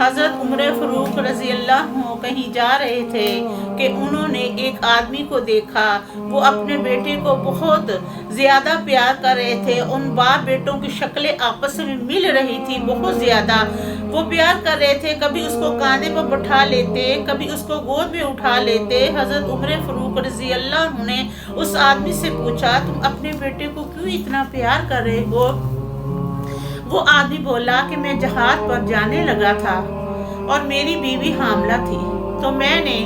حضرت عمر فاروق رضی اللہ عنہ کہیں جا رہے تھے کہ انہوں نے ایک آدمی کو دیکھا، وہ اپنے بیٹے کو بہت زیادہ پیار کر رہے تھے، ان باپ بیٹوں کی شکلیں آپس میں مل رہی تھی بہت زیادہ، وہ پیار کر رہے تھے، کبھی اس کو کاندھے پر بٹھا لیتے، کبھی اس کو گود میں اٹھا لیتے۔ حضرت عمر فاروق رضی اللہ عنہ نے اس آدمی سے پوچھا، تم اپنے بیٹے کو کیوں اتنا پیار کر رہے ہو؟ وہ آدمی بولا کہ میں جہاد پر جانے لگا تھا اور میری بیوی حاملہ تھی، تو میں نے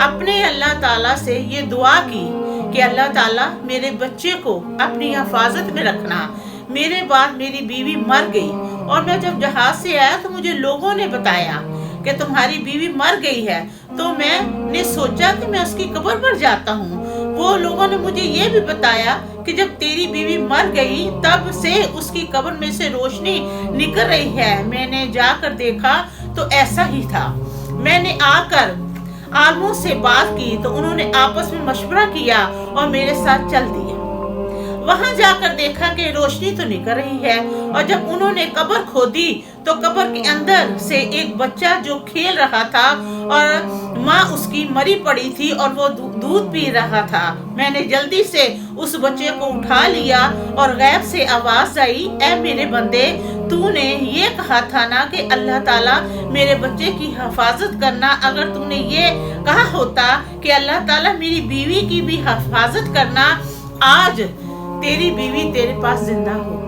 اپنے اللہ تعالیٰ سے یہ دعا کی کہ اللہ تعالیٰ میرے بچے کو اپنی حفاظت میں رکھنا۔ میرے بعد میری بیوی مر گئی اور میں جب جہاز سے آیا تو مجھے لوگوں نے بتایا کہ تمہاری بیوی مر گئی ہے، تو میں نے سوچا کہ میں اس کی قبر پر جاتا ہوں۔ وہ لوگوں نے مجھے یہ بھی بتایا کہ جب تیری بیوی مر گئی تب سے اس کی قبر میں سے روشنی نکل رہی ہے۔ میں نے جا کر دیکھا تو ایسا ہی تھا۔ میں نے آ کر عالموں سے بات کی تو انہوں نے آپس میں مشورہ کیا اور میرے ساتھ چل دیے۔ وہاں جا کر دیکھا کہ روشنی تو نکل رہی ہے، اور جب انہوں نے قبر کھودی تو قبر کے اندر سے ایک بچہ جو کھیل رہا تھا اور ماں اس کی مری پڑی تھی اور وہ دودھ پی رہا تھا۔ میں نے جلدی سے اس بچے کو اٹھا لیا اور غیب سے آواز آئی، اے میرے بندے، تو نے یہ کہا تھا نا کہ اللہ تعالیٰ میرے بچے کی حفاظت کرنا۔ اگر تو نے یہ کہا ہوتا کہ اللہ تعالیٰ میری بیوی کی بھی حفاظت کرنا، آج تیری بیوی تیرے پاس زندہ ہو۔